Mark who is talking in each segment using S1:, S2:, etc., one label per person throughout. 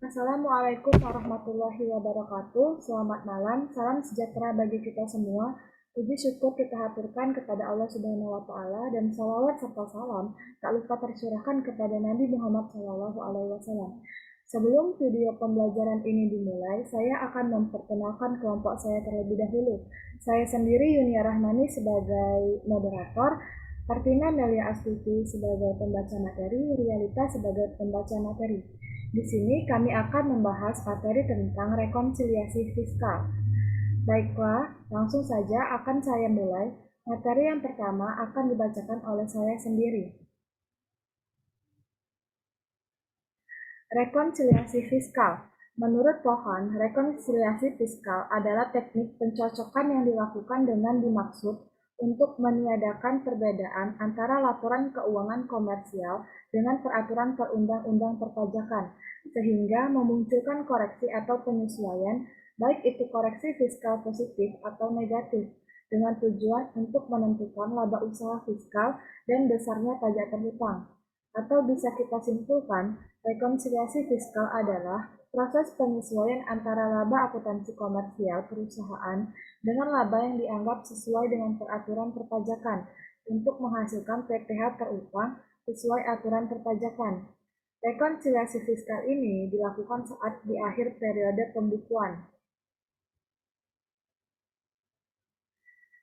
S1: Assalamualaikum warahmatullahi wabarakatuh. Selamat malam, salam sejahtera bagi kita semua. Puji syukur kita haturkan kepada Allah Subhanahu wa Ta'ala dan salawat serta salam tak lupa tercurahkan kepada Nabi Muhammad SAW. Sebelum video pembelajaran ini dimulai, saya akan memperkenalkan kelompok saya terlebih dahulu. Saya sendiri Yunia Rahmani sebagai moderator, Kartina Melia Astuti sebagai pembaca materi, Rialita sebagai pembaca materi. Di sini kami akan membahas materi tentang rekonsiliasi fiskal. Baiklah, langsung saja akan saya mulai. Materi yang pertama akan dibacakan oleh saya sendiri. Rekonsiliasi fiskal. Menurut Pohan, rekonsiliasi fiskal adalah teknik pencocokan yang dilakukan dengan dimaksud untuk meniadakan perbedaan antara laporan keuangan komersial dengan peraturan perundang-undang perpajakan, sehingga memunculkan koreksi atau penyesuaian, baik itu koreksi fiskal positif atau negatif, dengan tujuan untuk menentukan laba usaha fiskal dan besarnya pajak terhutang. Atau bisa kita simpulkan, rekonsiliasi fiskal adalah proses penyesuaian antara laba akuntansi komersial perusahaan dengan laba yang dianggap sesuai dengan peraturan perpajakan untuk menghasilkan PPh terutang sesuai aturan perpajakan. Rekonsiliasi fiskal ini dilakukan saat di akhir periode pembukuan.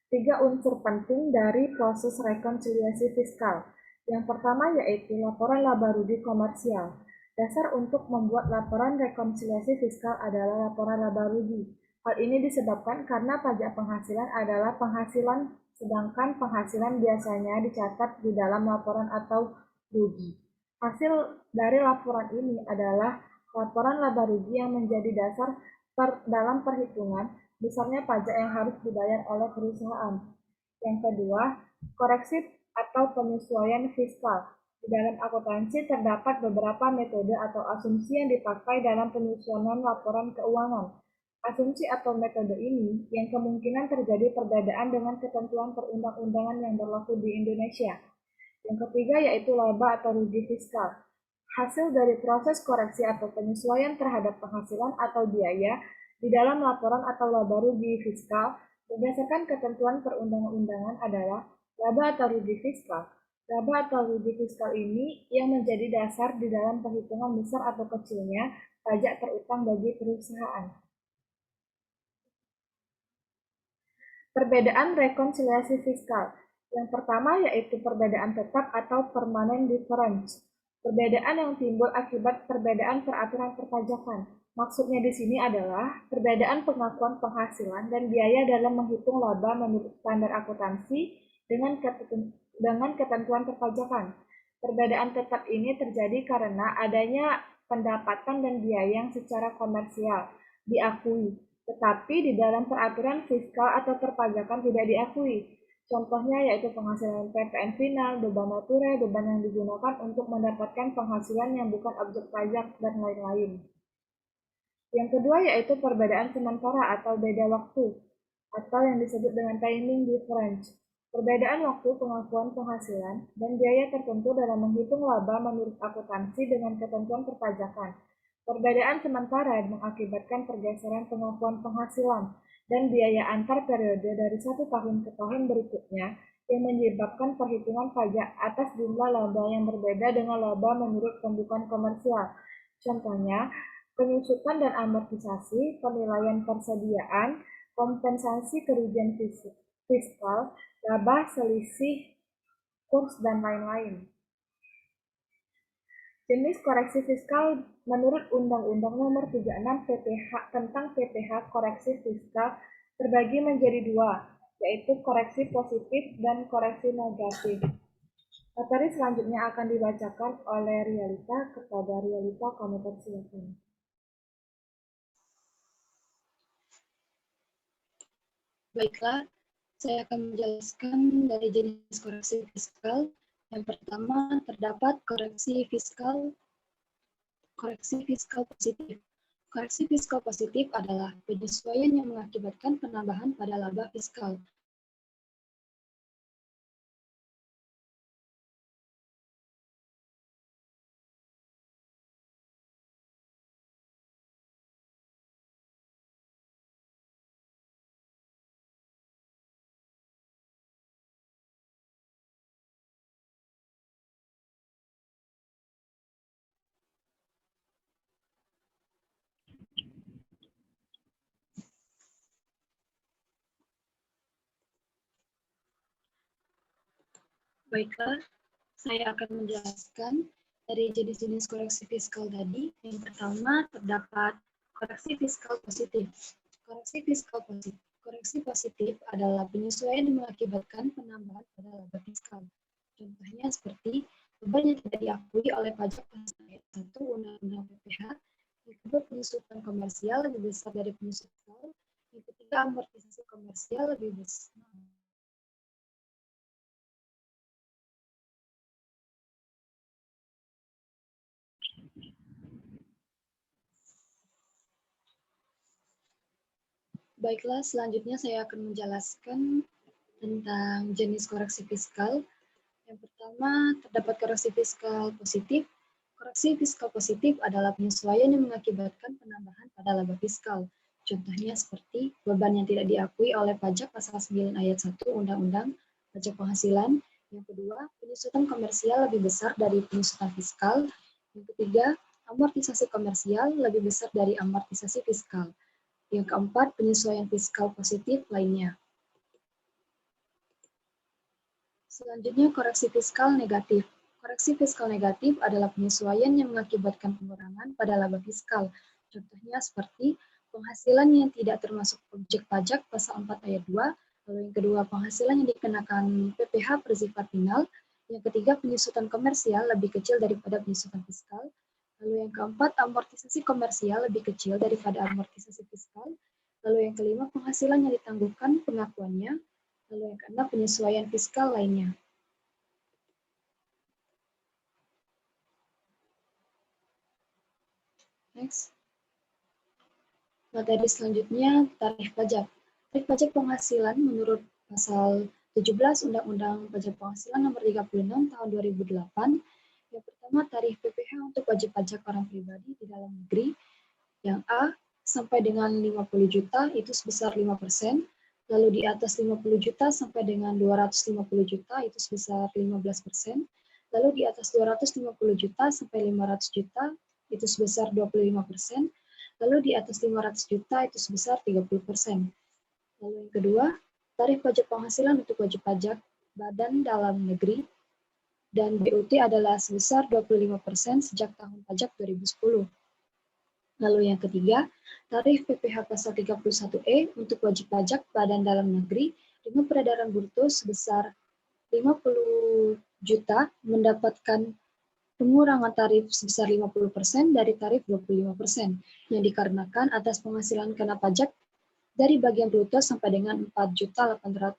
S1: 3 unsur penting dari proses rekonsiliasi fiskal. Yang pertama yaitu laporan laba rugi komersial. Dasar untuk membuat laporan rekonsiliasi fiskal adalah laporan laba rugi. Hal ini disebabkan karena pajak penghasilan adalah penghasilan, sedangkan penghasilan biasanya dicatat di dalam laporan atau rugi. Hasil dari laporan ini adalah laporan laba rugi yang menjadi dasar dalam perhitungan besarnya pajak yang harus dibayar oleh perusahaan. Yang kedua, koreksi atau penyesuaian fiskal. Di dalam akuntansi terdapat beberapa metode atau asumsi yang dipakai dalam penyusunan laporan keuangan. Asumsi atau metode ini yang kemungkinan terjadi perbedaan dengan ketentuan perundang-undangan yang berlaku di Indonesia. Yang ketiga yaitu laba atau rugi fiskal. Hasil dari proses koreksi atau penyesuaian terhadap penghasilan atau biaya di dalam laporan atau laba rugi fiskal berdasarkan ketentuan perundang-undangan adalah laba atau rugi fiskal. Laba atau rugi fiskal ini yang menjadi dasar di dalam perhitungan besar atau kecilnya pajak terutang bagi perusahaan. Perbedaan rekonsiliasi fiskal. Yang pertama yaitu perbedaan tetap atau permanent difference. Perbedaan yang timbul akibat perbedaan peraturan perpajakan. Maksudnya di sini adalah perbedaan pengakuan penghasilan dan biaya dalam menghitung laba menurut standar akuntansi dengan ketentuan perpajakan. Perbedaan tetap ini terjadi karena adanya pendapatan dan biaya yang secara komersial diakui, tetapi di dalam peraturan fiskal atau perpajakan tidak diakui. Contohnya yaitu penghasilan PPN final, beban natura, beban yang digunakan untuk mendapatkan penghasilan yang bukan objek pajak, dan lain-lain. Yang kedua yaitu perbedaan sementara atau beda waktu, atau yang disebut dengan timing difference. Perbedaan waktu pengakuan penghasilan dan biaya tertentu dalam menghitung laba menurut akuntansi dengan ketentuan perpajakan. Perbedaan sementara mengakibatkan pergeseran pengakuan penghasilan dan biaya antar periode dari satu tahun ke tahun berikutnya yang menyebabkan perhitungan pajak atas jumlah laba yang berbeda dengan laba menurut pembukuan komersial. Contohnya, penyusutan dan amortisasi, penilaian persediaan, kompensasi kerugian fiskal, laba selisih kurs, dan lain-lain. Jenis koreksi fiskal menurut Undang-Undang Nomor 36 PPh tentang PPh koreksi fiskal terbagi menjadi dua, yaitu koreksi positif dan koreksi negatif. Materi selanjutnya akan dibacakan oleh Rialita. Kepada Rialita kami persilakan.
S2: Baiklah, saya akan menjelaskan dari jenis koreksi fiskal. Yang pertama, terdapat koreksi fiskal positif. Koreksi fiskal positif adalah penyesuaian yang mengakibatkan penambahan pada laba fiskal. Baiklah, saya akan menjelaskan dari jenis-jenis koreksi fiskal tadi. Yang pertama, terdapat koreksi fiskal positif. Koreksi positif adalah penyesuaian yang mengakibatkan penambahan pada laba fiskal. Contohnya seperti beban yang tidak diakui oleh pajak pasal ayat 1 Undang-Undang PPH, yang kedua penyusutan komersial lebih besar dari penyusutan, yang ketiga amortisasi komersial lebih besar. Baiklah, selanjutnya saya akan menjelaskan tentang jenis koreksi fiskal. Yang pertama, terdapat koreksi fiskal positif. Koreksi fiskal positif adalah penyesuaian yang mengakibatkan penambahan pada laba fiskal. Contohnya seperti beban yang tidak diakui oleh pajak pasal 9 ayat 1 Undang-Undang Pajak Penghasilan. Yang kedua, penyusutan komersial lebih besar dari penyusutan fiskal. Yang ketiga, amortisasi komersial lebih besar dari amortisasi fiskal. Yang keempat, penyesuaian fiskal positif lainnya. Selanjutnya, koreksi fiskal negatif. Koreksi fiskal negatif adalah penyesuaian yang mengakibatkan pengurangan pada laba fiskal. Contohnya seperti penghasilan yang tidak termasuk objek pajak pasal 4 ayat 2, lalu yang kedua penghasilan yang dikenakan PPh bersifat final, yang ketiga penyusutan komersial lebih kecil daripada penyusutan fiskal, lalu yang keempat amortisasi komersial lebih kecil daripada amortisasi fiskal, lalu yang kelima penghasilan yang ditangguhkan pengakuannya, lalu yang keenam penyesuaian fiskal lainnya. Next. Materi selanjutnya, tarif pajak. Tarif pajak penghasilan menurut pasal 17 Undang-Undang Pajak Penghasilan Nomor 36 Tahun 2008. Yang pertama, tarif PPh untuk wajib pajak orang pribadi di dalam negeri. Yang A, sampai dengan 50 juta itu sebesar 5%. Lalu di atas 50 juta sampai dengan 250 juta itu sebesar 15%. Lalu di atas 250 juta sampai 500 juta itu sebesar 25%. Lalu di atas 500 juta itu sebesar 30%. Lalu yang kedua, tarif pajak penghasilan untuk wajib pajak badan dalam negeri dan BUT adalah sebesar 25% sejak tahun pajak 2010. Lalu yang ketiga, tarif PPh pasal 31E untuk wajib pajak badan dalam negeri dengan peredaran bruto sebesar 50 juta mendapatkan pengurangan tarif sebesar 50% dari tarif 25% yang dikarenakan atas penghasilan kena pajak dari bagian bruto sampai dengan Rp4.800.000,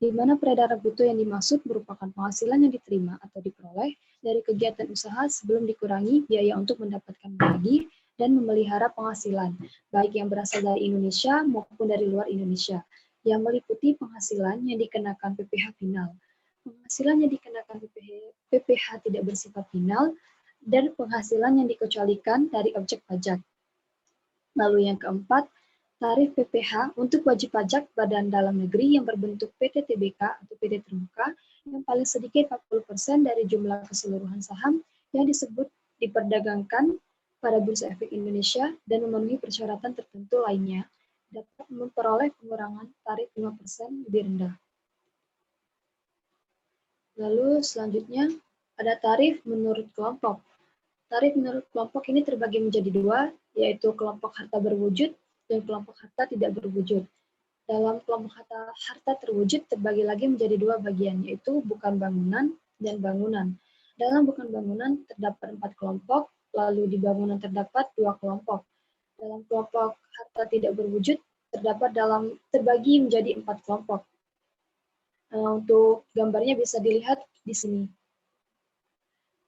S2: di mana peredaran bruto yang dimaksud merupakan penghasilan yang diterima atau diperoleh dari kegiatan usaha sebelum dikurangi biaya untuk mendapatkan gaji dan memelihara penghasilan, baik yang berasal dari Indonesia maupun dari luar Indonesia, yang meliputi penghasilan yang dikenakan PPh final, penghasilan yang dikenakan PPh tidak bersifat final, dan penghasilan yang dikecualikan dari objek pajak. Lalu yang keempat, tarif PPh untuk wajib pajak badan dalam negeri yang berbentuk PT Tbk atau PT Terbuka yang paling sedikit 40% dari jumlah keseluruhan saham yang disebut diperdagangkan pada Bursa Efek Indonesia dan memenuhi persyaratan tertentu lainnya dapat memperoleh pengurangan tarif 5% lebih rendah. Lalu selanjutnya ada tarif menurut kelompok. Tarif menurut kelompok ini terbagi menjadi dua, yaitu kelompok harta berwujud dan kelompok harta tidak berwujud. Dalam kelompok harta terwujud terbagi lagi menjadi dua bagian, yaitu bukan bangunan dan bangunan. Dalam bukan bangunan terdapat 4 kelompok, lalu di bangunan terdapat 2 kelompok. Dalam kelompok harta tidak berwujud terbagi menjadi 4 kelompok. Untuk gambarnya bisa dilihat di sini.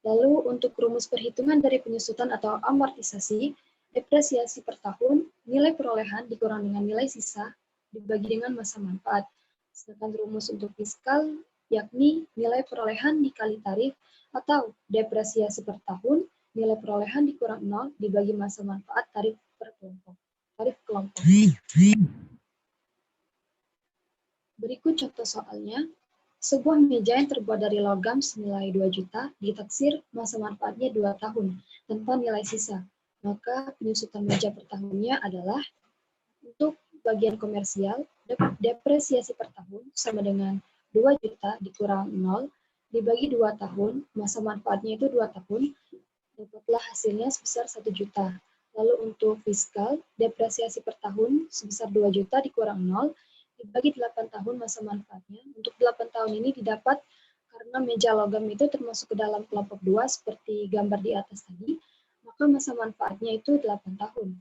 S2: Lalu untuk rumus perhitungan dari penyusutan atau amortisasi, depresiasi per tahun, nilai perolehan dikurang dengan nilai sisa dibagi dengan masa manfaat. Sedangkan rumus untuk fiskal yakni nilai perolehan dikali tarif atau depresiasi per tahun, nilai perolehan dikurang 0 dibagi masa manfaat tarif per kelompok. Tarif kelompok. Berikut contoh soalnya. Sebuah meja yang terbuat dari logam senilai 2 juta ditaksir masa manfaatnya 2 tahun tanpa nilai sisa. Maka penyusutan meja per tahunnya adalah untuk bagian komersial, depresiasi per tahun sama dengan 2 juta dikurang 0, dibagi 2 tahun, masa manfaatnya itu 2 tahun, dapatlah hasilnya sebesar 1 juta. Lalu untuk fiskal, depresiasi per tahun sebesar 2 juta dikurang 0, dibagi 8 tahun masa manfaatnya. Untuk 8 tahun ini didapat karena meja logam itu termasuk ke dalam kelompok 2 seperti gambar di atas tadi, maka masa manfaatnya itu 8 tahun.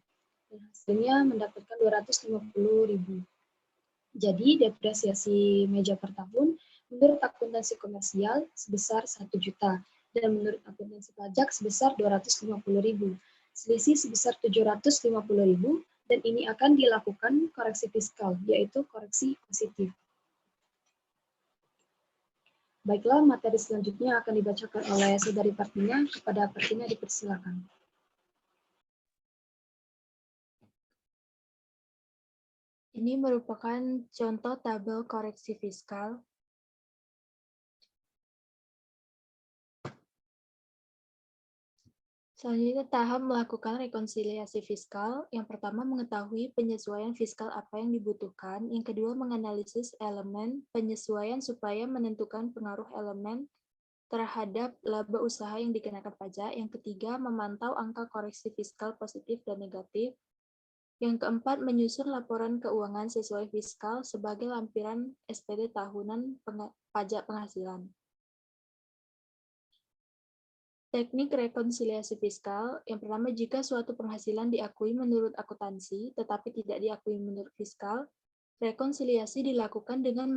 S2: Dan hasilnya mendapatkan 250.000. Jadi depresiasi meja per tahun menurut akuntansi komersial sebesar 1 juta dan menurut akuntansi pajak sebesar 250.000. Selisih sebesar 750.000 dan ini akan dilakukan koreksi fiskal, yaitu koreksi positif. Baiklah, materi selanjutnya akan dibacakan oleh Saudari Partina. Kepada Partina dipersilakan.
S1: Ini merupakan contoh tabel koreksi fiskal. Selanjutnya, tahap melakukan rekonsiliasi fiskal. Yang pertama, mengetahui penyesuaian fiskal apa yang dibutuhkan. Yang kedua, menganalisis elemen penyesuaian supaya menentukan pengaruh elemen terhadap laba usaha yang dikenakan pajak. Yang ketiga, memantau angka koreksi fiskal positif dan negatif. Yang keempat, menyusun laporan keuangan sesuai fiskal sebagai lampiran SPT tahunan pajak penghasilan. Teknik rekonsiliasi fiskal. Yang pertama, jika suatu penghasilan diakui menurut akuntansi, tetapi tidak diakui menurut fiskal, rekonsiliasi dilakukan dengan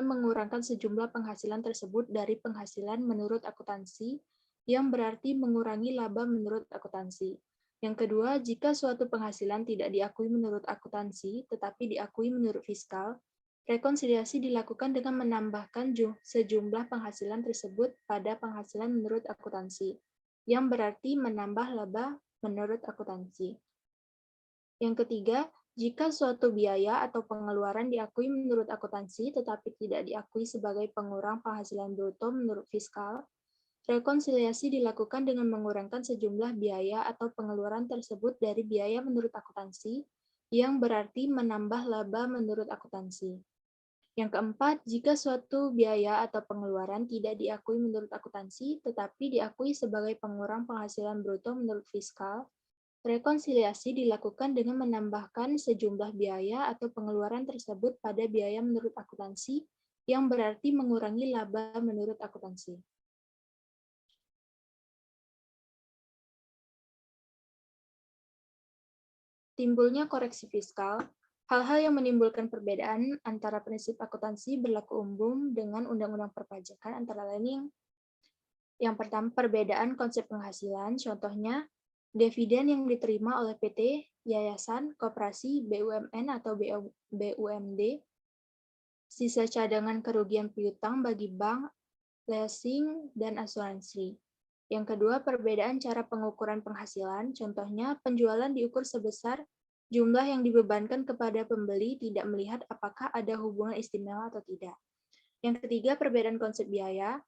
S1: mengurangkan sejumlah penghasilan tersebut dari penghasilan menurut akuntansi, yang berarti mengurangi laba menurut akuntansi. Yang kedua, jika suatu penghasilan tidak diakui menurut akuntansi, tetapi diakui menurut fiskal, rekonsiliasi dilakukan dengan menambahkan sejumlah penghasilan tersebut pada penghasilan menurut akuntansi, yang berarti menambah laba menurut akuntansi. Yang ketiga, jika suatu biaya atau pengeluaran diakui menurut akuntansi tetapi tidak diakui sebagai pengurang penghasilan bruto menurut fiskal, rekonsiliasi dilakukan dengan mengurangkan sejumlah biaya atau pengeluaran tersebut dari biaya menurut akuntansi, yang berarti menambah laba menurut akuntansi. Yang keempat, jika suatu biaya atau pengeluaran tidak diakui menurut akuntansi, tetapi diakui sebagai pengurang penghasilan bruto menurut fiskal, rekonsiliasi dilakukan dengan menambahkan sejumlah biaya atau pengeluaran tersebut pada biaya menurut akuntansi, yang berarti mengurangi laba menurut akuntansi. Timbulnya koreksi fiskal. Hal-hal yang menimbulkan perbedaan antara prinsip akuntansi berlaku umum dengan undang-undang perpajakan antara lain yang pertama, perbedaan konsep penghasilan. Contohnya, dividen yang diterima oleh PT, yayasan, koperasi, BUMN atau BUMD, sisa cadangan kerugian piutang bagi bank, leasing, dan asuransi. Yang kedua, perbedaan cara pengukuran penghasilan. Contohnya, penjualan diukur sebesar jumlah yang dibebankan kepada pembeli tidak melihat apakah ada hubungan istimewa atau tidak. Yang ketiga, perbedaan konsep biaya.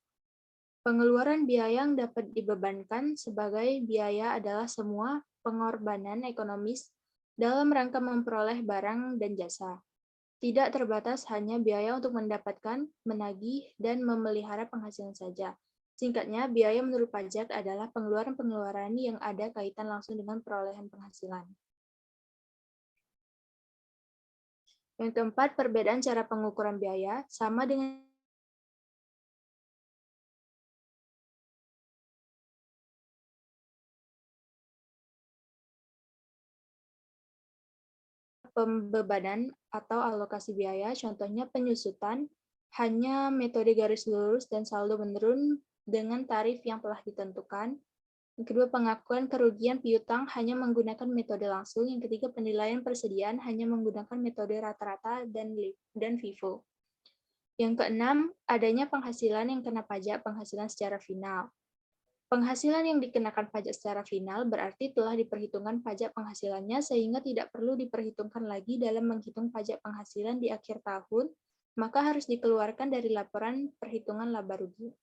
S1: Pengeluaran biaya yang dapat dibebankan sebagai biaya adalah semua pengorbanan ekonomis dalam rangka memperoleh barang dan jasa. Tidak terbatas hanya biaya untuk mendapatkan, menagih, dan memelihara penghasilan saja. Singkatnya, biaya menurut pajak adalah pengeluaran-pengeluaran yang ada kaitan langsung dengan perolehan penghasilan. Yang keempat, perbedaan cara pengukuran biaya sama dengan pembebanan atau alokasi biaya, contohnya penyusutan, hanya metode garis lurus dan saldo menurun dengan tarif yang telah ditentukan. Yang kedua, pengakuan kerugian piutang hanya menggunakan metode langsung. Yang ketiga, penilaian persediaan hanya menggunakan metode rata-rata dan FIFO. Yang keenam, adanya penghasilan yang kena pajak penghasilan secara final. Penghasilan yang dikenakan pajak secara final berarti telah diperhitungkan pajak penghasilannya sehingga tidak perlu diperhitungkan lagi dalam menghitung pajak penghasilan di akhir tahun, maka harus dikeluarkan dari laporan perhitungan laba rugi.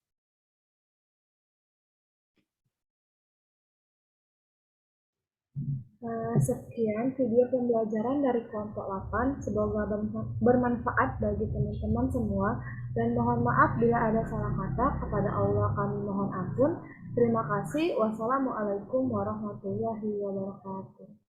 S1: Sekian video pembelajaran dari kelompok 8. Semoga bermanfaat bagi teman-teman semua. Dan mohon maaf bila ada salah kata. Kepada Allah kami mohon ampun. Terima kasih. Wassalamualaikum warahmatullahi wabarakatuh.